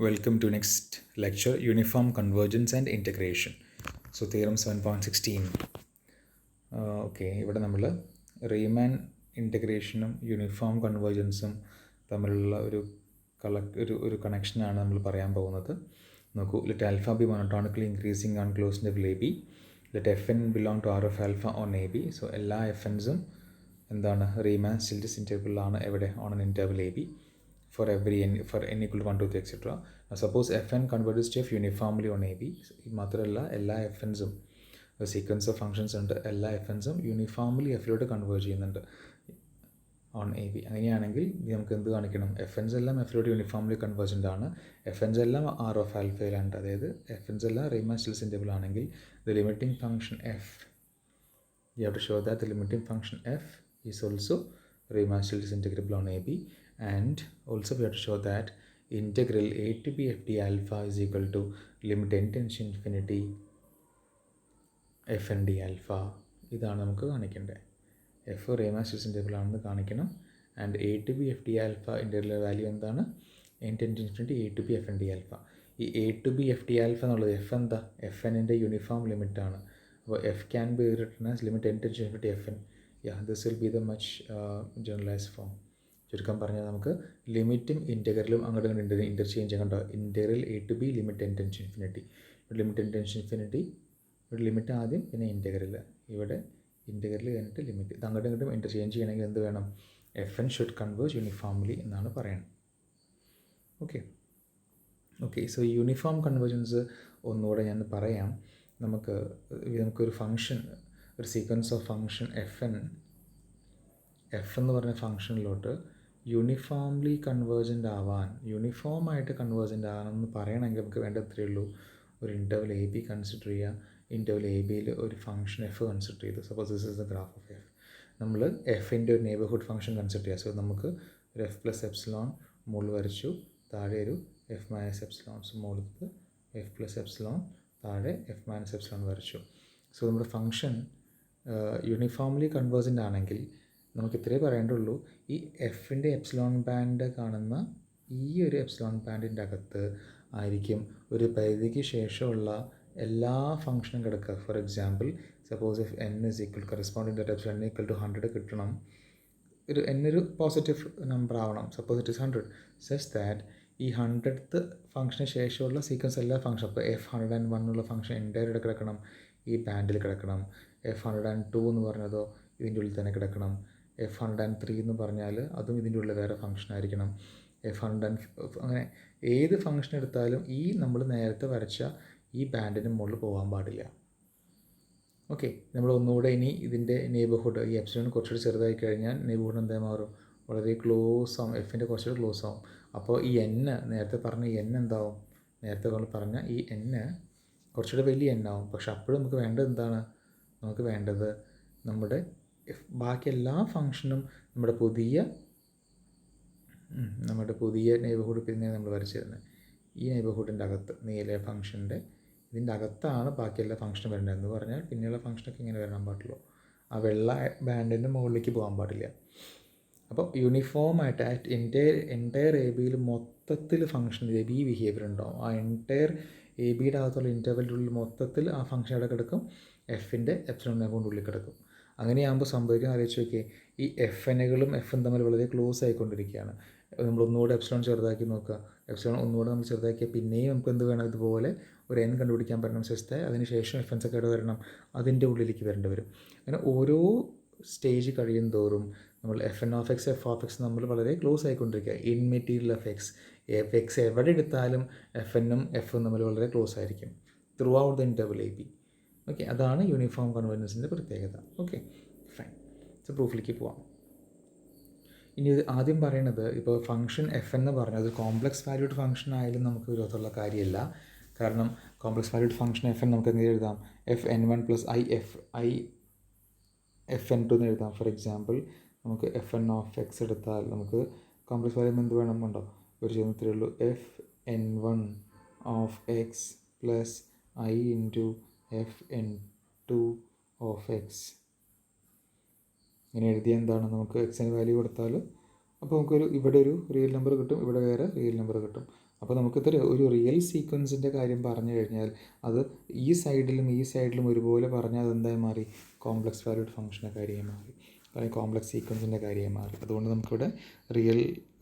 Welcome to next lecture, Uniform Convergence and Integration. So theorem 7.16. Okay, ഇവിടെ നമ്മൾ റീമാൻ ഇൻറ്റഗ്രേഷനും uniform കൺവേർജൻസും തമ്മിലുള്ള ഒരു കണക്ഷനാണ് നമ്മൾ പറയാൻ പോകുന്നത്. നോക്കൂ, let alpha B monotonically increasing on close interval A B, let F N belong to R of alpha on A B. So എല്ലാ എഫ് എൻസും എന്താണ് റീമാൻ സ്റ്റിൽസ് ഇൻ്റർവെല്ലാണ് എവിടെ on N interval A B for every n, for n equal to 1, 2, 3, etc. Now suppose fn converges to f uniformly on ab. മാത്രമല്ല എല്ലാ F എൻസും sequence of functions ഉണ്ട്, എല്ലാ F എൻസും uniformly എഫിലോട്ട് converge ചെയ്യുന്നുണ്ട് on A B. അങ്ങനെയാണെങ്കിൽ നമുക്ക് എന്ത് കാണിക്കണം? F എൻസ് എല്ലാം എഫിലോട്ട് യൂണിഫോംലി കൺവേർജൻ്റ് ആണ്, എഫ് എൻസ് എല്ലാം ആർ ഓഫ് ആൽഫയിലാണ്. അതായത് എഫ് എൻസ് എല്ലാം റീമാൻ സ്റ്റിൽസ് ഇൻ്റർവൽ ആണെങ്കിൽ the limiting function F, you have to show that the limiting function f is also Riemann still integrable on AB, and also we have to show that integral a to b f d alpha is equal to limit n tends to infinity f n d alpha. ഇതാണ് നമുക്ക് കാണിക്കേണ്ടത്. F റീമാൻ stills interval ആണെന്ന് കാണിക്കണം. And A to B F D alpha interval value എന്താണ്? n tends to infinity a to b f n d alpha. ഈ A to B F D alpha എന്നുള്ളത് F എന്താ? F എന്നിൻ്റെ uniform ലിമിറ്റാണ്. അപ്പോൾ F can be written as limit n tends to infinity f n. This will be the much generalised form. ചുരുക്കം പറഞ്ഞാൽ നമുക്ക് ലിമിറ്റും ഇൻ്റഗ്രലും അങ്ങോട്ട് ഇൻ്റർചേഞ്ച് കണ്ടോ? Integral A to B limit n tends to infinity. ഇവിടെ limit n tends to infinity, ഇവിടെ limit ആദ്യം പിന്നെ ഇൻ്റഗ്രൽ, ഇവിടെ ഇൻ്റഗ്രൽ കഴിഞ്ഞിട്ട് ലിമിറ്റ്. ഇത് അങ്ങോട്ടും ഇങ്ങോട്ടും ഇൻ്റർചേഞ്ച് ചെയ്യണമെങ്കിൽ എന്ത് വേണം? F N should converge uniformly എന്നാണ് പറയുന്നത്. ഓക്കെ, സോ യൂണിഫോം കൺവേർജൻസ് ഒന്നുകൂടെ ഞാൻ പറയാം. നമുക്കൊരു ഫങ്ഷൻ, ഒരു സീക്വൻസ് ഓഫ് ഫങ്ഷൻ എഫ് എന്ന് പറഞ്ഞ ഫങ്ഷനിലോട്ട് യൂണിഫോംലി കൺവേർജൻ്റ് ആവാൻ, യൂണിഫോമായിട്ട് കൺവേർജൻ്റ് ആവാനെന്ന് പറയണമെങ്കിൽ നമുക്ക് വേണ്ട ഇത്രയേ ഉള്ളൂ. ഒരു ഇൻ്റർവൽ എ ബി കൺസിഡർ ചെയ്യുക. ഇൻ്റർവൽ എ ബിയിൽ ഒരു ഫംഗ്ഷൻ എഫ് കൺസിഡർ ചെയ്തു. Suppose this is the graph of F. നമ്മൾ എഫിൻ്റെ ഒരു നെയ്ബർഹുഡ് ഫംഗ്ഷൻ കൺസിഡർ ചെയ്യുക. സോ നമുക്ക് ഒരു എഫ് പ്ലസ് എപ്സിലോൺ മുകളിൽ വരച്ചു, താഴെ ഒരു എഫ് മൈനസ് എപ്സിലോൺ. സോ മുകളിൽ എഫ് പ്ലസ് എപ്സിലോൺ, താഴെ എഫ് മൈനസ് എപ്സിലോൺ വരച്ചു. സോ നമ്മുടെ ഫംഗ്ഷൻ യൂണിഫോംലി കൺവേർജൻ്റ് ആണെങ്കിൽ നമുക്ക് ഇത്രയേ പറയേണ്ടുള്ളൂ. ഈ എഫിൻ്റെ എപ്സിലോൺ ബാൻഡ് കാണുന്ന ഈ ഒരു എപ്സിലോൺ ബാൻഡിൻ്റെ അകത്ത് ആയിരിക്കും ഒരു പരിധിക്ക് ശേഷമുള്ള എല്ലാ ഫംഗ്ഷനും കിടക്കുക. For example, suppose if n is equal corresponding that epsilon n equal to 100 കിട്ടണം, ഒരു n ഒരു പോസിറ്റീവ് നമ്പർ ആവണം. Suppose it is 100 such that ഈ 100th ഫംഗ്ഷന് ശേഷമുള്ള സീക്വൻസ് എല്ലാ ഫംഗ്ഷൻ, അപ്പോൾ F101 എന്നുള്ള ഫംഗ്ഷൻ എൻ്റയർ ഇവിടെ കിടക്കണം, ഈ ബാൻഡിൽ കിടക്കണം. F102 എന്ന് പറഞ്ഞതോ ഇതിൻ്റെ ഉള്ളിൽ തന്നെ കിടക്കണം. F103 എന്ന് പറഞ്ഞാൽ അതും ഇതിൻ്റെ ഉള്ളിൽ വേറെ ഫംഗ്ഷൻ ആയിരിക്കണം. അങ്ങനെ ഏത് ഫംഗ്ഷൻ എടുത്താലും ഈ നമ്മൾ നേരത്തെ വരച്ച ഈ ബാൻഡിന് മുകളിൽ പോകാൻ പാടില്ല. ഓക്കെ, നമ്മൾ ഒന്നുകൂടെ ഇനി ഇതിൻ്റെ നെയ്ബർഹുഡ്, ഈ എപ്സിലോൺ കുറച്ചുകൂടി ചെറുതായി കഴിഞ്ഞാൽ നെയ്ബർഹുഡ് എന്താ മാറും? വളരെ ക്ലോസ് ആവും, എഫിൻ്റെ കുറച്ചുകൂടി ക്ലോസ് ആവും. അപ്പോൾ ഈ നേരത്തെ പറഞ്ഞ എന്താവും? നേരത്തെ പറഞ്ഞ ഈ കുറച്ചുകൂടി വലിയ ആവും. പക്ഷെ അപ്പോഴും നമുക്ക് വേണ്ടത് എന്താണ്? നമുക്ക് വേണ്ടത് നമ്മുടെ ബാക്കി എല്ലാ ഫംഗ്ഷനും നമ്മുടെ പുതിയ നെയ്ബർഹുഡ് പിന്നെ നമ്മൾ വരച്ചിരുന്നത് ഈ നെയ്ബർഹുഡിൻ്റെ അകത്ത്, നീല ഫംഗ്ഷൻ്റെ ഇതിൻ്റെ അകത്താണ് ബാക്കി എല്ലാ ഫംഗ്ഷനും വരേണ്ടത്. എന്ന് പറഞ്ഞാൽ പിന്നെയുള്ള ഫംഗ്ഷനൊക്കെ ഇങ്ങനെ വരാൻ പാടുള്ളൂ, ആ വെള്ള ബാൻഡിൻ്റെ മുകളിലേക്ക് പോകാൻ പാടില്ല. അപ്പോൾ യൂണിഫോമായിട്ട് എൻറ്റയർ എ ബിയിൽ മൊത്തത്തിൽ ഫംഗ്ഷൻ എ ബി ബിഹേവിയർ ഉണ്ടാവും. ആ എൻറ്റയർ എ ബിയുടെ അകത്തുള്ള ഇൻ്റർവെല്ലിൻ്റെ ഉള്ളിൽ മൊത്തത്തിൽ ആ ഫംഗ്ഷൻ അവിടെ കിടക്കും, എഫിൻ്റെ എപ്സിലോൺ അക്കൗണ്ട് ഉള്ളിൽ കിടക്കും. അങ്ങനെയാകുമ്പോൾ സംഭവിക്കാൻ ആലോചിച്ച് നോക്കിയേ, ഈ എഫ് എന്നുകളും എഫും തമ്മിൽ വളരെ ക്ലോസ് ആയിക്കൊണ്ടിരിക്കുകയാണ്. നമ്മൾ ഒന്നുകൂടെ എപ്സിലോൺ ചെറുതാക്കി നോക്കുക. എപ്സിലോൺ ഒന്നുകൂടെ നമ്മൾ ചെറുതാക്കിയാൽ പിന്നെയും നമുക്ക് എന്ത് വേണം? ഇതുപോലെ ഒരു n കണ്ടുപിടിക്കാൻ പറ്റണം സിസ്റ്റം. അതിനുശേഷം എഫ് എൻസ് ഒക്കെ വരണം, അതിൻ്റെ ഉള്ളിലേക്ക് വരേണ്ടി വരും. അങ്ങനെ ഓരോ സ്റ്റേജ് കഴിയും തോറും നമ്മൾ F N of X, F of X നമ്മൾ വളരെ ക്ലോസ് ആയിക്കൊണ്ടിരിക്കുക. ഇൻ മെറ്റീരിയൽ എഫ് എക്സ് എവിടെ എടുത്താലും എഫ് എന്നും എഫും തമ്മിൽ വളരെ ക്ലോസ് ആയിരിക്കും throughout the interval A B. Okay, അതാണ് യൂണിഫോം കൺവേർജൻസിൻ്റെ പ്രത്യേകത. Okay, fine. സോ പ്രൂഫിലേക്ക് പോവാം. ഇനി ആദ്യം പറയണത്, ഇപ്പോൾ ഫംഗ്ഷൻ എഫ് എന്ന് പറഞ്ഞാൽ അത് കോംപ്ലക്സ് വാല്യൂഡ് ഫംഗ്ഷൻ ആയാലും നമുക്ക് വിരോധമുള്ള കാര്യമില്ല. കാരണം complex valued function F N നമുക്ക് എന്തെങ്കിലും എഴുതാം? Fn1 + i Fn2 എന്ന് എഴുതാം. ഫോർ എക്സാമ്പിൾ, നമുക്ക് Fn ഓഫ് എക്സ് എടുത്താൽ നമുക്ക് കോംപ്ലക്സ് വാല്യൂ എന്ത് വേണം? ഉണ്ടോ? ഒരു ചെയ്യുന്നത്രേ ഉള്ളൂ. Fn1 of X plus i into Fn2 of X. ഇങ്ങനെ എഴുതിയ എന്താണ്? നമുക്ക് എക്സിന് വാല്യൂ കൊടുത്താൽ അപ്പോൾ നമുക്കൊരു ഇവിടെ ഒരു റിയൽ നമ്പർ കിട്ടും, ഇവിടെ വേറെ റിയൽ നമ്പർ കിട്ടും. അപ്പോൾ നമുക്കിതൊരു ഒരു റിയൽ സീക്വൻസിൻ്റെ കാര്യം പറഞ്ഞു കഴിഞ്ഞാൽ അത് ഈ സൈഡിലും ഒരുപോലെ പറഞ്ഞാൽ അതെന്തായി മാറി, കോംപ്ലക്സ് വാല്യൂഡ് ഫംഗ്ഷൻ്റെ കാര്യമായി മാറി, അല്ലെങ്കിൽ കോംപ്ലക്സ് സീക്വൻസിൻ്റെ കാര്യമായി മാറി. അതുകൊണ്ട് നമുക്കിവിടെ റിയൽ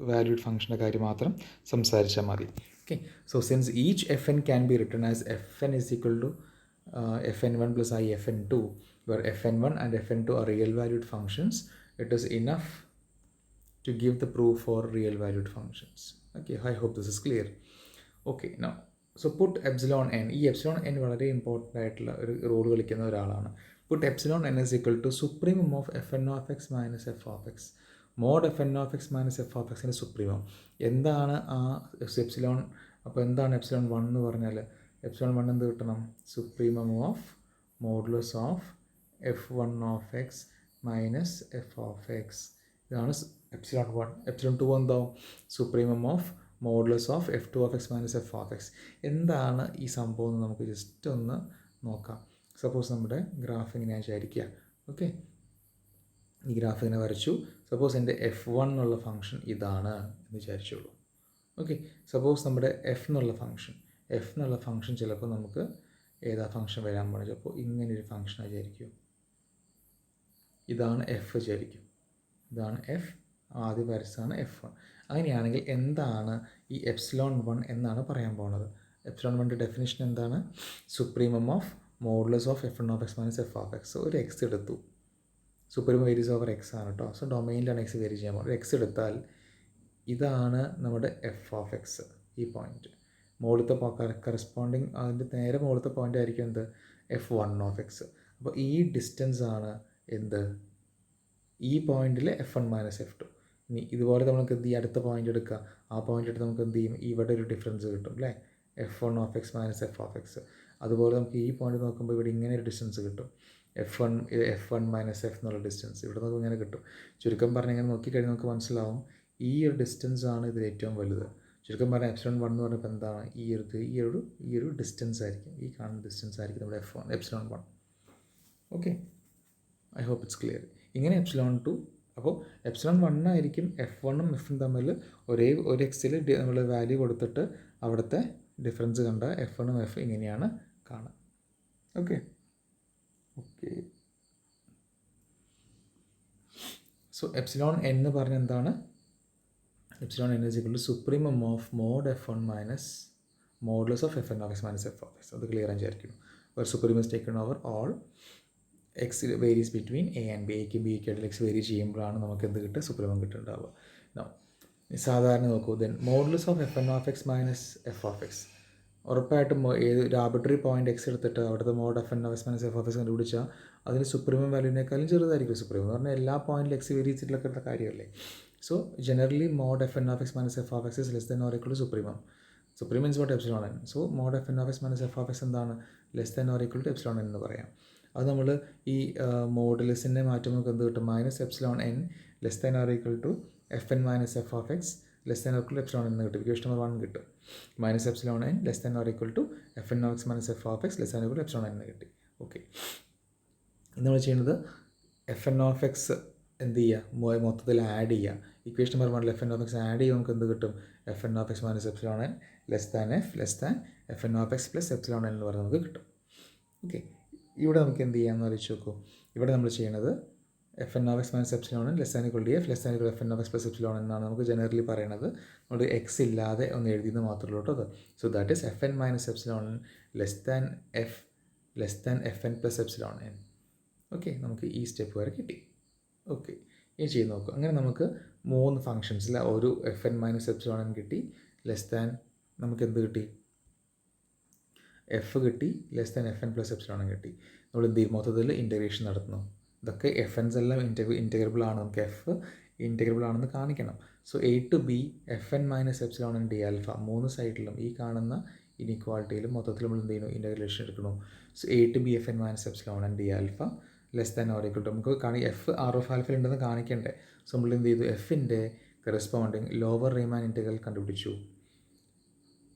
വാല്യൂഡ് ഫംഗ്ഷൻ്റെ കാര്യം മാത്രം സംസാരിച്ചാൽ മതി. Okay, so since each F N can be written as F N is equal to fn1 plus I fn2, where fn1 and fn2 are real valued functions, it is enough to give the proof for real valued functions. Okay, I hope this is clear. Okay, now so put epsilon n. ഈ epsilon n വളരെ important ആയിട്ടുള്ള ഒരു role കളിക്കുന്ന ഒരാളാണ്. put epsilon n is equal to supremum of fn of x minus f of x. mod fn of x minus f of x ൻ്റെ supremum എന്താണ് ആ epsilon? അപ്പോൾ എന്താണ് എപ്സിലോൺ 1 എന്ന് പറഞ്ഞാൽ? എപ്സിലോൺ 1 എന്ത് കിട്ടണം? Supremum of modulus of f1 of x minus F of X. ഇതാണ് എപ്സിലോൺ 1. എപ്സിലോൺ 2 എന്താവും? Supremum of modulus of f2 of x minus F of X. എന്താണ് ഈ സംഭവം എന്ന് നമുക്ക് ജസ്റ്റ് ഒന്ന് നോക്കാം. സപ്പോസ് നമ്മുടെ ഗ്രാഫ് ഇങ്ങനെ വിചാരിക്കുക. ഓക്കെ, ഈ ഗ്രാഫ് ഇങ്ങനെ വരച്ചു. സപ്പോസ് എൻ്റെ f1 എന്നുള്ള ഫംഗ്ഷൻ ഇതാണ് എന്ന് വിചാരിച്ചോളൂ. ഓക്കെ, സപ്പോസ് നമ്മുടെ എഫ് എന്നുള്ള ഫംഗ്ഷൻ ചിലപ്പോൾ നമുക്ക് ഏതാ ഫംഗ്ഷൻ വരാൻ പോകുന്നത്? ചിലപ്പോൾ ഇങ്ങനൊരു ഫംഗ്ഷൻ വിചാരിക്കും. ഇതാണ് എഫ് വിചാരിക്കും. ഇതാണ് എഫ്, ആദ്യം വരച്ചാണ് f1. അങ്ങനെയാണെങ്കിൽ എന്താണ് ഈ എപ്സിലോൺ 1 എന്നാണ് പറയാൻ പോകുന്നത്? എപ്സിലോൺ 1ൻ്റെ ഡെഫിനിഷൻ എന്താണ്? Supremum of modulus of f1 of x minus F of X. ഒരു എക്സ് എടുത്തു, സുപ്രീമം വേരീസ് ഓവർ എക്സ് ആണ് കേട്ടോ. സോ ഡൊമൈനിലാണ് എക്സ് വേരി ചെയ്യാൻ പോകുന്നത്. എക്സ് എടുത്താൽ ഇതാണ് നമ്മുടെ എഫ് ഓഫ് എക്സ്. ഈ പോയിൻറ്റ് മുകളിലത്തെ കറസ്പോണ്ടിങ് അതിൻ്റെ നേരെ മുകളിലത്തെ പോയിൻ്റ് ആയിരിക്കും എന്ത്? f1 of x. അപ്പോൾ ഈ ഡിസ്റ്റൻസ് ആണ് എന്ത്? ഈ പോയിൻറ്റിൽ f1 മൈനസ് f2. ഇനി ഇതുപോലെ നമുക്ക് എന്ത് ചെയ്യും? അടുത്ത പോയിൻ്റ് എടുക്കുക. ആ പോയിൻ്റ് എടുത്ത് നമുക്ക് എന്ത് ചെയ്യും? ഇവിടെ ഒരു ഡിഫറൻസ് കിട്ടും അല്ലേ? f1 of x minus F of X. അതുപോലെ നമുക്ക് ഈ പോയിൻ്റ് നോക്കുമ്പോൾ ഇവിടെ ഇങ്ങനെ ഒരു ഡിസ്റ്റൻസ് കിട്ടും. f1 മൈനസ് എഫ് എന്നുള്ള ഡിസ്റ്റൻസ് ഇവിടെ നമുക്ക് ഇങ്ങനെ കിട്ടും. ചുരുക്കം പറഞ്ഞാൽ ഇങ്ങനെ നോക്കിക്കഴിഞ്ഞാൽ നമുക്ക് മനസ്സിലാവും ഈ ഒരു ഡിസ്റ്റൻസ് ആണ് ഇതിൽ ഏറ്റവും വലുത്. ചുരുക്കം പറഞ്ഞാൽ എപ്സിലോൺ 1 എന്ന് പറഞ്ഞപ്പോൾ എന്താണ്? ഈ ഒരു ഡിസ്റ്റൻസ് ആയിരിക്കും, ഈ കാണുന്ന ഡിസ്റ്റൻസ് ആയിരിക്കും നമ്മുടെ epsilon 1. Okay, I hope it's clear. ഇങ്ങനെ എപ്സിലോൺ 2, അപ്പോൾ എപ്സിലോൺ 1 ആയിരിക്കും f1ഉം f ഉം തമ്മിൽ ഒരു എക്സിൽ നമ്മൾ വാല്യൂ കൊടുത്തിട്ട് അവിടുത്തെ ഡിഫറൻസ് കണ്ട f1ഉം f ഇങ്ങനെയാണ് കാണുക. ഓക്കെ, സോ എപ്സിലോൺ n എന്ന് പറഞ്ഞാൽ എന്താണ്? Epsilon n is equal to supremum of mod f1 minus modulus of fn of x minus f of x. അത് ക്ലിയർ ആയി വിചാരിക്കുന്നു. where supremum is taken over all x varies between a and b. എക്കും ബിക്കും ഇടയിൽ x vary ചെയ്യുമ്പോഴാണ് നമുക്ക് എന്ത് കിട്ടുക? Supremum കിട്ടുന്നുണ്ടാവുക. സാധാരണ നോക്കൂ, then modulus of fn of x minus F of X. ഉറപ്പായിട്ടും ഒരു ആർബിട്രറി പോയിന്റ് എക്സ് എടുത്തിട്ട് അവിടുത്തെ mod fn of x minus F of X കണ്ടുപിടിച്ചാൽ അതിന് സുപ്രീമം വാല്യൂവിനേക്കാളും ചെറുതായിരിക്കും സുപ്രീമം. എന്ന് പറഞ്ഞാൽ എല്ലാ പോയിന്റിലും എക്സ് വേരി ചെയ്തിട്ടുള്ള കാര്യമല്ലേ. So generally mod fn of x minus f of x is less than or equal to supremum. Supremum is what epsilon n. So mod fn of x minus f of x എന്താണ്? Less than or equal to epsilon n എന്ന് പറയാം. അത് നമ്മൾ ഈ മോഡുലസിനെ മാറ്റുമ്പോൾ നമുക്ക് എന്ത് കിട്ടും? Minus epsilon n less than or equal to F N minus F of X less than or equal to epsilon n എന്ന് കിട്ടും. ഇക്വേഷൻ നമ്പർ 1 കിട്ടും. Minus epsilon n less than or equal to F N of X minus F of X less than equal to epsilon n എന്ന് കിട്ടി. Okay, ഇന്ന് നമ്മൾ ചെയ്യുന്നത് F N of X എന്ത് ചെയ്യുക? മൊത്തത്തിൽ ആഡ് ചെയ്യുക. Equation number 1 F N of X add ചെയ്യുമ്പോൾ നമുക്ക് എന്ത് കിട്ടും? F N of X minus epsilon n less than F N of X plus epsilon n എന്ന് പറഞ്ഞാൽ നമുക്ക് കിട്ടും. ഓക്കെ, ഇവിടെ നമുക്ക് എന്ത് ചെയ്യാമെന്ന് ആലോചിച്ച് നോക്കൂ. ഇവിടെ നമ്മൾ ചെയ്യുന്നത് F N of X minus epsilon n less than equal to F less than equal F N of X plus epsilon എന്നാണ് നമുക്ക് ജനറലി പറയുന്നത്. നമ്മൾ എക്സ് ഇല്ലാതെ ഒന്ന് എഴുതിയെന്ന് മാത്രമേ ഉള്ളൂ കേട്ടോ അത്. So that is F N minus epsilon n less than F N plus epsilon n. Okay, നമുക്ക് ഈ സ്റ്റെപ്പ് വരെ കിട്ടി. ഓക്കെ, ഇനി ചെയ്ത് നോക്കുക. അങ്ങനെ നമുക്ക് 3 ഫംഗ്ഷൻസിൽ ഒരു F N minus epsilon n കിട്ടി, ലെസ് ദാൻ നമുക്ക് എന്ത് കിട്ടി? എഫ് കിട്ടി, less than F N plus epsilon n കിട്ടി. നമ്മൾ എന്ത് ചെയ്യും? മൊത്തത്തിൽ ഇൻറ്റഗ്രേഷൻ നടത്തുന്നു. ഇതൊക്കെ എഫ് എൻസ് എല്ലാം ഇൻറ്റഗ്രബിൾ ആണ്. നമുക്ക് എഫ് ഇൻറ്റഗ്രബിൾ ആണെന്ന് കാണിക്കണം. So A to B F N minus epsilon n D alpha 3 സൈഡിലും ഈ കാണുന്ന ഇനിക്വാളിറ്റിയിലും മൊത്തത്തിൽ നമ്മൾ എന്ത് ചെയ്യുന്നു? ഇൻറ്റഗ്രേഷൻ എടുക്കുന്നു. So A to B F N minus epsilon n D alpha less than or equal to നമുക്ക് എഫ് ആർ ഓഫ് ആൽഫയിൽ ഉണ്ടെന്ന് കാണിക്കണ്ടേ. സോ നമ്മൾ എന്ത് ചെയ്തു? എഫിൻ്റെ കറസ്പോണ്ടിങ് ലോവർ റീമാൻ ഇൻറ്റഗ്രൽ കണ്ടുപിടിച്ചു.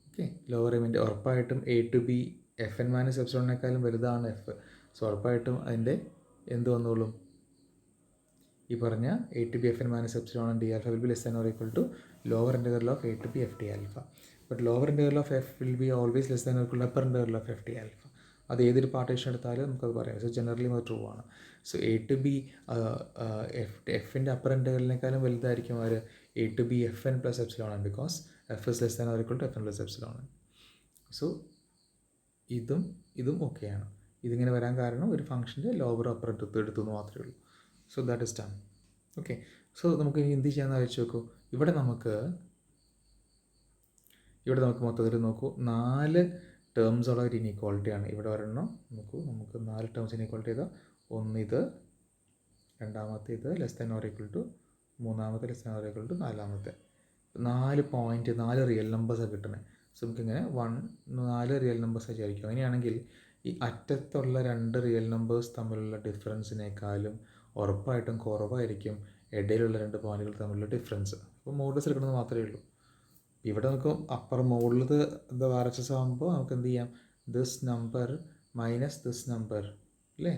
ഓക്കെ, ലോവർ റീമാൻ ഉറപ്പായിട്ടും A to B F N minus എപ്സിലോണിനേക്കാളും വലുതാണ് എഫ്. സോ ഉറപ്പായിട്ടും അതിൻ്റെ എന്ത് വന്നോളും? ഈ പറഞ്ഞ A to B F N minus epsilon D alpha will be less than or equal to lower integral of A to B F D alpha. But lower interval of F will be always less than or upper interval of F T alpha. അത് ഏതൊരു partition എടുത്താലും നമുക്കത് പറയാം. So generally അത് true ആണ്. So A to B എഫിൻ്റെ upper ഇൻ്റർവലിനേക്കാളും വലുതായിരിക്കും അവർ A to B F N plus epsilon ആണ്, because F is less than or equal to F N plus epsilon ആണ്. സോ ഇതും ഓക്കെയാണ്. ഇതിങ്ങനെ വരാൻ കാരണം ഒരു ഫംഗ്ഷൻ്റെ ലോവർ അപ്പർ എടുത്തു എന്ന് മാത്രമേ ഉള്ളൂ. So that is done. Okay, so നമുക്ക് ഇനി എന്ത് ചെയ്യാമെന്ന് ആലോചിച്ച് നോക്കൂ. ഇവിടെ നമുക്ക് മൊത്തത്തിൽ നോക്കൂ 4 ടേംസുള്ള ഒരു ഇനീക്വാളിറ്റിയാണ്. ഇവിടെ ഒരെണ്ണം നമുക്ക് 4 ടേംസ് ഇനീക്വാളിറ്റി ചെയ്താൽ ഒന്നിത്, രണ്ടാമത്തെ ഇത് less than or equal to, മൂന്നാമത്തെ less than or equal to, നാലാമത്തെ 4 പോയിൻറ്റ് 4 റിയൽ നമ്പേഴ്സാണ് കിട്ടുന്നത്. സോ നമുക്കിങ്ങനെ 4 റിയൽ നമ്പേഴ്സ് വിചാരിക്കും. അങ്ങനെയാണെങ്കിൽ ഈ അറ്റത്തുള്ള 2 റിയൽ നമ്പേഴ്സ് തമ്മിലുള്ള ഡിഫറൻസിനേക്കാളും ഉറപ്പായിട്ടും കുറവായിരിക്കും ഇടയിലുള്ള 2 പോയിൻറ്റുകൾ തമ്മിലുള്ള ഡിഫറൻസ്. അപ്പോൾ മോഡൽസ് എടുക്കുന്നത് മാത്രമേ ഉള്ളൂ. ഇവിടെ നമുക്ക് അപ്പർ മുകളിലത് എന്താ RHS ആകുമ്പോൾ നമുക്ക് എന്ത് ചെയ്യാം, this number minus this number അല്ലേ,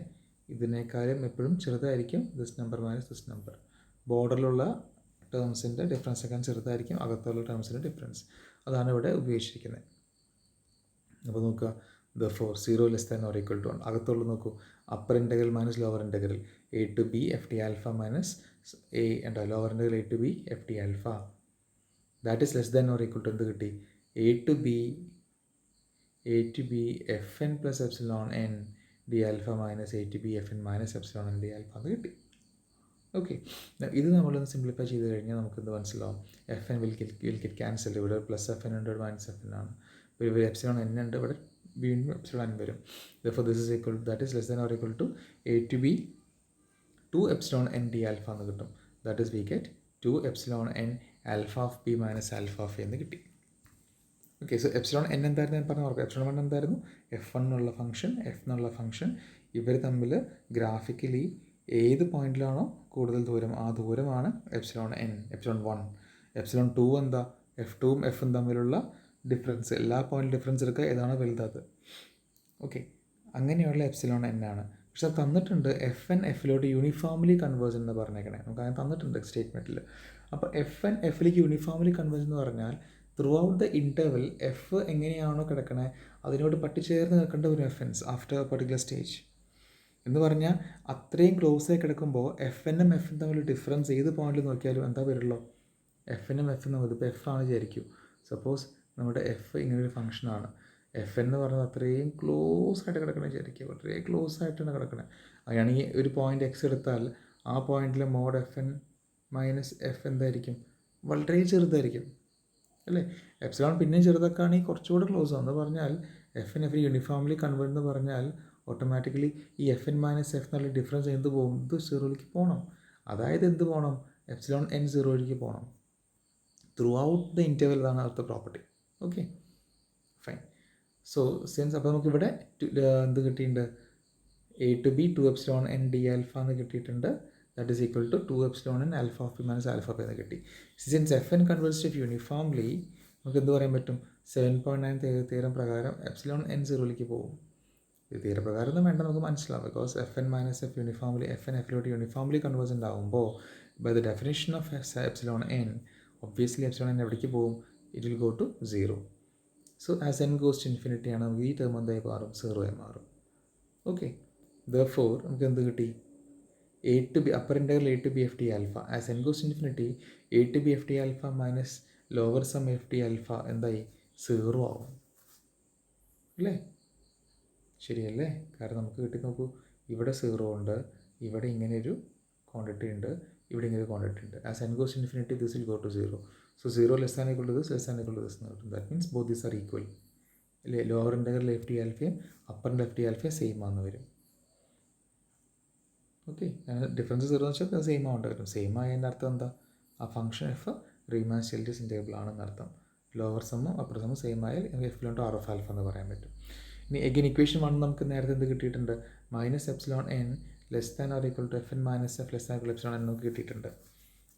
ഇതിനേക്കാളും എപ്പോഴും ചെറുതായിരിക്കും this number minus this number. ബോർഡറിലുള്ള ടേംസിൻ്റെ ഡിഫറൻസൊക്കെ ചെറുതായിരിക്കും അകത്തുള്ള ടേംസിൻ്റെ ഡിഫറൻസ്. അതാണ് ഇവിടെ ഉപയോഗിച്ചിരിക്കുന്നത്. അപ്പോൾ നോക്കുക, therefore 0 less than or equal to 1. അകത്തുള്ള നോക്കൂ, upper integral minus lower integral A to B F T alpha minus lower integral A to B F T alpha, that is less than or equal to എന്ത് കിട്ടി, A to B F N plus epsilon N D alpha minus A to B F N minus epsilon N D alpha എന്ന് കിട്ടി. Okay, ഇത് നമ്മളൊന്ന് simplify ചെയ്ത് കഴിഞ്ഞാൽ നമുക്കെന്ത് മനസ്സിലാവും, F N will get cancel. ഇവിടെ പ്ലസ് എഫ് എൻ ഉണ്ട്, മൈനസ് എഫ് എൻ ആണ്. ഇപ്പോൾ ഇവിടെ എപ്സിലോൺ എൻ ഉണ്ട്, ഇവിടെ വീണ്ടും എപ്സിലോൺ എൻ വരും. therefore this is equal to, that is less than or equal to a to b 2 epsilon n d alpha എന്ന് കിട്ടും. that is we get 2 epsilon n alpha of b minus alpha of a എന്ന് കിട്ടി. Okay, so epsilon N എന്തായിരുന്നു ഞാൻ പറഞ്ഞ ഓർക്കുക. Epsilon 1 എന്തായിരുന്നു, F1 എന്നുള്ള ഫംഗ്ഷൻ, F എന്നുള്ള ഫംഗ്ഷൻ. ഇവർ തമ്മിൽ ഗ്രാഫിക്കലി ഏത് പോയിന്റിലാണോ കൂടുതൽ ദൂരം ആ ദൂരമാണ് എപ്സിലോൺ എൻ. എപ്സിലോൺ 1. എപ്സിലോൺ 2 എന്താ, F2ഉം Fഉം തമ്മിലുള്ള ഡിഫറൻസ്, എല്ലാ പോയിന്റ് ഡിഫറൻസ് എടുക്കുക, ഏതാണോ വലുതത്. ഓക്കെ, അങ്ങനെയുള്ള എപ്സിലോൺ എൻ ആണ്. പക്ഷെ അത് തന്നിട്ടുണ്ട് എഫ് എൻ എഫിലോട്ട് യൂണിഫോംലി കൺവേഴ്സ് എന്ന് പറഞ്ഞേക്കണേ, നമുക്ക് അങ്ങനെ തന്നിട്ടുണ്ട് സ്റ്റേറ്റ്മെൻറ്റിൽ. അപ്പോൾ എഫ് എൻ എഫിലേക്ക് യൂണിഫോംലി കൺവേഴ്സ് എന്ന് പറഞ്ഞാൽ through out the interval F എങ്ങനെയാണോ കിടക്കണേ അതിനോട് പട്ടിച്ചേർന്ന് നിൽക്കേണ്ട ഒരു എഫൻസ് ആഫ്റ്റർ എ പർട്ടിക്കുലർ സ്റ്റേജ് എന്ന് പറഞ്ഞാൽ അത്രയും ക്ലോസ് ആയി കിടക്കുമ്പോൾ എഫ് എന്നും എഫും തമ്മിൽ ഡിഫറൻസ് ഏത് പോയിന്റിൽ നോക്കിയാലും എന്താ വരുള്ളൂ, എഫ് എന്നും എഫും തമ്മിൽ. ഇപ്പോൾ എഫ് ആണ് വിചാരിക്കൂ, സപ്പോസ് നമ്മുടെ എഫ് ഇങ്ങനൊരു ഫംഗ്ഷനാണ്. എഫ് എന്ന് പറഞ്ഞാൽ അത്രയും ക്ലോസ് ആയിട്ട് കിടക്കണേ വിചാരിക്കുക, വളരെ ക്ലോസ് ആയിട്ടാണ് കിടക്കണേ. അങ്ങനെയാണെങ്കിൽ ഒരു പോയിന്റ് എക്സ് എടുത്താൽ ആ പോയിന്റിൽ mod F N minus F എന്തായിരിക്കും, വളരെ ചെറുതായിരിക്കും അല്ലേ. എപ്സിലോൺ പിന്നെയും ചെറുതാക്കുകയാണെങ്കിൽ കുറച്ചുകൂടെ ക്ലോസ് ആണെന്ന് പറഞ്ഞാൽ F N F uniformly convert എന്ന് പറഞ്ഞാൽ ഓട്ടോമാറ്റിക്കലി ഈ എഫ് എൻ മൈനസ് എഫ് എന്നുള്ള ഡിഫറൻസ് എന്ത് പോകും, ഇത് സീറോയിലേക്ക് പോകണം. അതായത് എന്ത് പോകണം, എപ്സിലോൺ എൻ സീറോയിലേക്ക് പോകണം ത്രൂ ഔട്ട് ദ ഇൻ്റർവൽ. അതാണ് അടുത്ത property. Okay, fine. So since അപ്പോൾ നമുക്കിവിടെ എന്ത് കിട്ടിയിട്ടുണ്ട്, A to B 2 epsilon N D alpha എന്ന് കിട്ടിയിട്ടുണ്ട്. That is equal to 2 epsilon N alpha of P minus alpha P എന്ന് കിട്ടി. Since F N converges to uniformly നമുക്ക് എന്ത് പറയാൻ പറ്റും, 7.9 തിയറം പ്രകാരം എപ്സിലോൺ എൻ സീറോയിലേക്ക് പോകും. ഇത് തീരപ്രകാരം ഒന്നും വേണ്ട, നമുക്ക് മനസ്സിലാവും. Because F N minus F uniformly F N എഫിലോട്ട് യൂണിഫോംലി കൺവേഴ്സൻ്റ് ആകുമ്പോൾ by the definition of epsilon N obviously epsilon N എവിടേക്ക് പോകും, it will go to 0. So as N goes to infinity ആണ് നമുക്ക് ഈ ടേം എന്തായി മാറും, 0 ആയി മാറും. ഓക്കെ, therefore നമുക്ക് എന്ത് കിട്ടി, A to B upper integral A to B F T alpha as N goes to infinity A to B F T alpha minus lower sum F T alpha എന്തായി 0 ആവും അല്ലേ. ശരിയല്ലേ, കാരണം നമുക്ക് കിട്ടി നോക്കൂ, ഇവിടെ 0 ഉണ്ട്, ഇവിടെ ഇങ്ങനെയൊരു ക്വാണ്ടിറ്റി ഉണ്ട്, ഇവിടെ ഇങ്ങനെ ഒരു ക്വാണ്ടിറ്റി ഉണ്ട്. As N goes to infinity this will go to 0. So 0 less than equal to this, less than equal to this എന്ന് കിട്ടും. That means both these are equal അല്ലേ. ലോവർ ഇൻ്റഗ്രൽ എഫ് ടി ആൽഫയും അപ്പറിൻ്റെ F D ആൽഫയും same ആണെന്ന് വരും. Okay, difference 0 എന്ന് വെച്ചാൽ സെയിം ആവേണ്ട വരും. സെയിം ആയതിൻ്റെ അർത്ഥം എന്താ, ആ ഫംഗ്ഷൻ എഫ് റീമാൻ സ്റ്റെയിൻലേസ് ഇൻ്റഗ്രബിൾ ആണെന്ന് അർത്ഥം. ലോവർ സമ്മും അപ്പർ സമ്മും സെയിം ആയാൽ എഫിലോട്ട് ആർ ഓഫ് ആൽഫ എന്ന് പറയാൻ പറ്റും. ഇനി എഗെയിൻ ഇക്വേഷൻ 1 നമുക്ക് നേരത്തെ എന്ത് കിട്ടിയിട്ടുണ്ട്, minus epsilon N less than or equal to F N minus F less than equal epsilon N നമുക്ക് കിട്ടിയിട്ടുണ്ട്.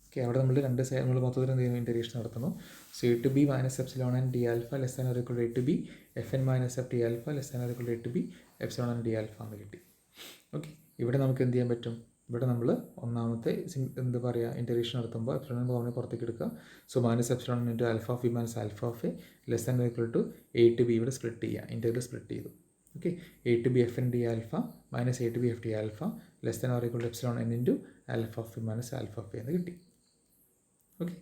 ഓക്കെ, അവിടെ നമ്മൾ രണ്ട് സൈഡ് നമ്മൾ മൊത്തത്തിൽ എന്ത് ചെയ്യുന്നു, ഇൻ്റഗ്രേഷൻ നടത്തുന്നു. So A to B minus epsilon N D alpha less than or equal to A to B F N minus F D alpha less than or equal to A to B epsilon N D alpha എന്ന് കിട്ടി. Okay, ഇവിടെ നമുക്ക് എന്ത് ചെയ്യാൻ പറ്റും, ഇവിടെ നമ്മൾ ഒന്നാമത്തെ എന്താ പറയുക ഇൻറ്റഗ്രേഷൻ നടത്തുമ്പോൾ എപ്സിലോൺ കോമൺ പുറത്തേക്ക് എടുക്കുക. So minus epsilon into alpha of B minus alpha of A less than equal to A to B ഇവിടെ സ്പ്ലിറ്റ് ചെയ്യുക. ഇൻറ്റഗ്രൽ സ്പ്ലിറ്റ് ചെയ്തു. Okay, A to B F N D alpha minus A to B F D alpha less than or equal to epsilon N into alpha of B minus alpha of A എന്ന് കിട്ടി. Okay,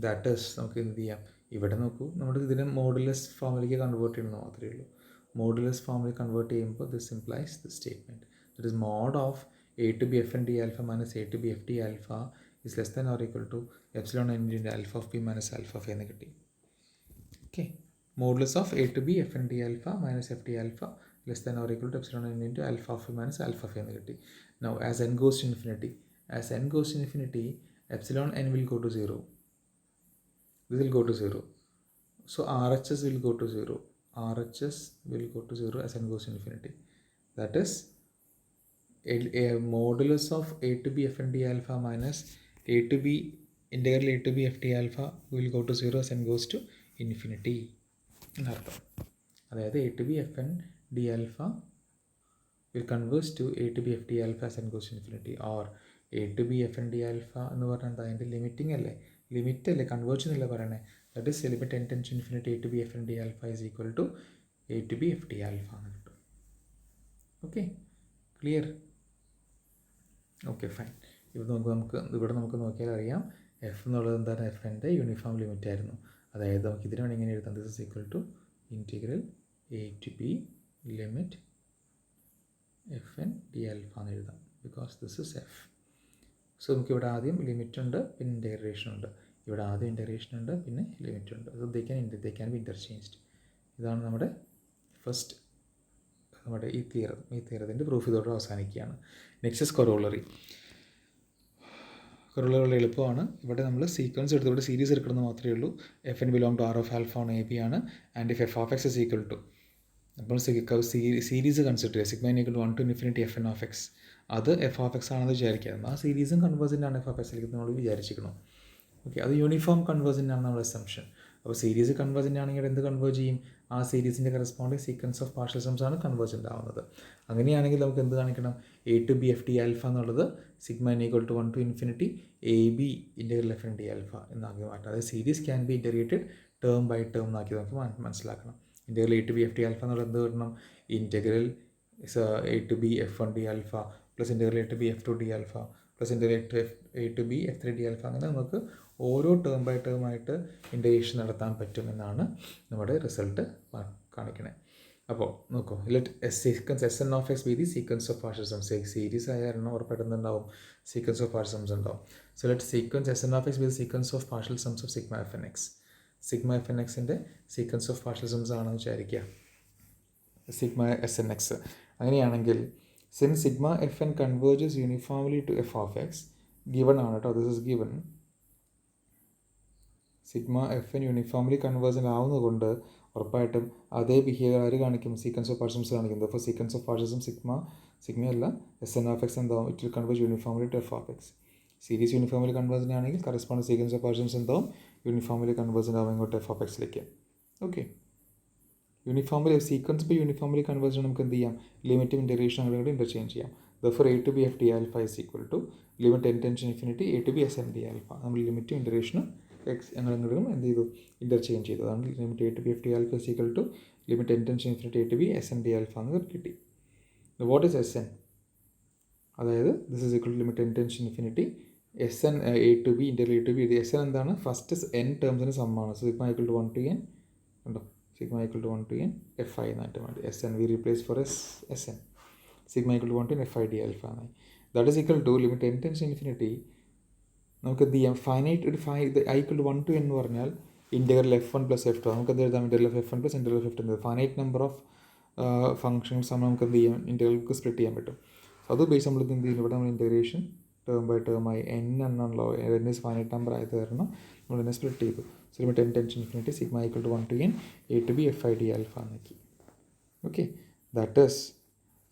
that is നമുക്ക് എന്ത് ചെയ്യാം, ഇവിടെ നോക്കൂ, നമ്മുടെ ഇതിനെ modulus ഫോമിലേക്ക് കൺവേർട്ട് ചെയ്യണമെന്ന് മാത്രമേ ഉള്ളൂ. മോഡുലസ് ഫോമിലേക്ക് കൺവേർട്ട് ചെയ്യുമ്പോൾ this implies this statement. That is mod of a to b f n d alpha minus a to b f d alpha is less than or equal to epsilon n into alpha of b minus alpha of a എന്ന് കിട്ടി. Okay, modulus of a to b f n d alpha minus f d alpha less than or equal to epsilon n into alpha of b minus alpha of a എന്ന് കിട്ടി. Now as n goes to infinity, epsilon n will go to 0. This will go to 0. So RHS will go to 0. RHS will go to 0 as n goes to infinity. That is a modulus of a to b f n d alpha minus a to b integral a to b f d alpha will go to 0 as n goes to infinity എന്നർത്ഥം. അതായത് a to b f n d alpha will converge to a to b f d alpha as n goes to infinity, or a to b f n d alpha എന്ന് പറഞ്ഞാൽ എന്താ, അതിൻ്റെ limiting അല്ലേ, limit അല്ലേ, converge എന്നല്ലേ പറയണേ. That is limit n tends to infinity a to b f n d alpha is equal to a to b f d alpha എന്ന് കിട്ടും. Okay, clear? Okay, fine. ഇവിടെ നമുക്ക് നോക്കിയാൽ അറിയാം എഫ് എന്നുള്ളത് എന്താണ്, എഫ് എൻ്റെ യൂണിഫോം ലിമിറ്റ് ആയിരുന്നു. അതായത് നമുക്ക് ഇതിന് വേണമെങ്കിൽ ഇങ്ങനെ എഴുതാം, this is equal to integral A to B limit F N D alpha എന്ന് എഴുതാം, because this is F. So നമുക്ക് ഇവിടെ ആദ്യം ലിമിറ്റ് ഉണ്ട്, പിന്നെ ഇൻറ്റഗ്രേഷൻ ഉണ്ട്. ഇവിടെ ആദ്യം ഇൻറ്റഗ്രേഷൻ ഉണ്ട്, പിന്നെ ലിമിറ്റ് ഉണ്ട്. So they can be interchanged. ഇതാണ് നമ്മുടെ ഫസ്റ്റ്, നമ്മുടെ ഈ തിയറത്തിൻ്റെ പ്രൂഫ് ഇതോടെ അവസാനിക്കുകയാണ്. Next is corollary. കൊറോളറി എളുപ്പമാണ്. ഇവിടെ നമ്മൾ സീക്വൻസ് എടുത്ത് ഇവിടെ സീരീസ് എടുക്കുന്നത് മാത്രമേ ഉള്ളൂ. F N belong to R of alpha on A B ആണ്. And if F of X is equal to, അപ്പോൾ സീരീസ് കൺസിഡർ ചെയ്യുക, sigma equal to 1 to infinity F N of X. അത് F of X ആണെന്ന് വിചാരിക്കുക. ആ സീരീസും കൺവേഴ്സിൻ്റെ ആണ് F of എക്സിലേക്ക് നമ്മൾ വിചാരിച്ചിരിക്കണം. ഓക്കെ, അത് യൂണിഫോം കൺവേഴ്സിൻ്റെ ആണ് നമ്മുടെ അസംഷൻ. അപ്പോൾ സീരീസ് കൺവേർജൻ്റ് ആണെങ്കിൽ എന്ത് കൺവേർജ് ചെയ്യും, ആ സീരീസിൻ്റെ corresponding sequence of partial sums ആണ് കൺവേർജൻ്റ് ആവുന്നത്. അങ്ങനെയാണെങ്കിൽ നമുക്ക് എന്ത് കാണിക്കണം, A to B F D alpha എന്നുള്ളത് sigma n equal to 1 to infinity A B integral F N D alpha എന്നാക്കി മാറ്റാം. അതായത് series can be integrated term by term എന്നാക്കി നമുക്ക് മനസ്സിലാക്കണം. Integral A to B F D alpha എന്നുള്ളത് എന്ത് കിട്ടണം, integral A to B F one D alpha plus integral A to B F two D alpha plus integral A to B F three D alpha. അങ്ങനെ നമുക്ക് ഓരോ term by term ആയിട്ട് integration നടത്താൻ പറ്റുമെന്നാണ് നമ്മുടെ റിസൾട്ട് കാണിക്കണേ. അപ്പോൾ നോക്കൂ, let sequence S N of X be the sequence of partial sums. Series ആയ കാരണം ഉറപ്പായിട്ടുണ്ടാവും സീക്വൻസ് ഓഫ് പാർഷ്യൽ സംസ് ഉണ്ടാവും. So let sequence S N of X be the sequence of partial sums of sigma F N X. Sigma F N എക്സിൻ്റെ sequence of partial sums ആണെന്ന് വിചാരിക്കുക, sigma S N X. അങ്ങനെയാണെങ്കിൽ since sigma F N converges uniformly to F of X, given ആണ് കേട്ടോ, this is given. Sigma F N uniformly convergent ആവുന്നതുകൊണ്ട് ഉറപ്പായിട്ടും അതേ behaviour ആര് കാണിക്കും, സീക്വൻസ് ഓഫ് പാർഷ്യൽസ് കാണിക്കുന്നത്. അപ്പോൾ സീക്വൻസ് ഓഫ് പാർഷ്യൽസും സിഗ്മയല്ല എസ് എൻ ഓഫ് എക്സ് എന്താവും, it will converge uniformly to F of X. Series uniformly convergent ആണെങ്കിൽ കറസ്പോണ്ടിങ് സീക്വൻസ് ഓഫ് പാർഷ്യൽസ് എന്താവും, യൂണിഫോംലി കൺവേർജൻ്റ് ആവും ഇങ്ങോട്ട് എഫ് ഓഫ് എക്സിലേക്ക്. Okay, uniformly sequence by uniformly convergence നമുക്ക് എന്ത് ചെയ്യാം, ലിമിറ്റും ഇൻറ്റഗ്രേഷൻ അങ്ങോട്ട് ഇൻ്റർചേഞ്ച് ചെയ്യാം. Therefore a to b f d alpha is equal to limit n tends to infinity a to b s n d alpha. നമ്മൾ ലിമിറ്റും ഇൻറ്റഗ്രേഷനും X ഞങ്ങളും എന്ത് ചെയ്തു, ഇൻ്റർചേഞ്ച് ചെയ്തു. അതാണ് limit A to B F D alpha is equal to limit N tends to infinity A to B S N D alpha എന്ന് കിട്ടി. What is S N? അതായത് this is equal to limit N tends to infinity S N A to B inter A to B. ഇത് S N എന്താണ്, first N ടേംസിന് സമ്മാണ്. Sigma equal to 1 to n ഉണ്ടോ, sigma equal to 1 to n F I എന്നായിട്ട് വേണ്ടി S N we replace for S N. Sigma equal to 1 to n F I D alpha എന്നായി. That is equal to limit N tends to infinity. നമുക്ക് എന്ത് ചെയ്യാം, finite ഒരു I equal to 1 to n എന്ന് പറഞ്ഞാൽ integral F one plus F two. നമുക്ക് എന്ത് എഴുതാം, integral F one plus integral F two. Finite number of functions നമ്മൾ നമുക്ക് എന്ത് ചെയ്യാം, ഇൻറ്റഗ്രൽക്ക് സ്പ്ലിറ്റ് ചെയ്യാൻ പറ്റും. അത് ബേസ് നമ്മൾ എന്ത് ചെയ്യും, ഇവിടെ നമ്മൾ ഇൻറ്റഗ്രേഷൻ ടേം ബൈ ടേം ആയി എൻ എന്നാണല്ലോ, എൻ ഇസ് ഫൈനൈറ്റ് നമ്പർ ആയത് കാരണം നമ്മൾ എന്നെ സ്പ്ലിറ്റ് ചെയ്തു. So limit N tends to infinity sigma equal to 1 to n A to B F I D alpha എന്നാക്കി. ഓക്കെ, ദാറ്റ് ഈസ്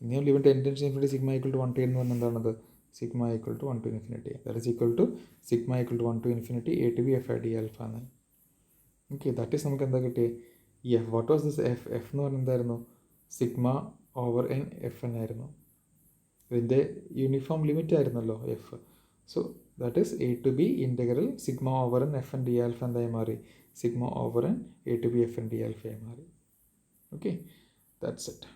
ഇനിയും limit N tends to infinity sigma equal to 1 to n എന്ന് പറഞ്ഞാൽ എന്താണത്, sigma equal to 1 to infinity. That is equal to sigma equal to 1 to infinity A to B F I D alpha എന്ന്. Okay, that is നമുക്ക് എന്താ കിട്ടിയത്, ഈ F. What was this F? F എന്ന് പറഞ്ഞാൽ എന്തായിരുന്നു, sigma over N F N ആയിരുന്നു. ഇതിൻ്റെ യൂണിഫോം ലിമിറ്റ് ആയിരുന്നല്ലോ F. So that is A to B integral sigma over N F N D alpha എന്തായി മാറി? Sigma over N A to B F N D ആൽഫയായി മാറി. Okay, that's it.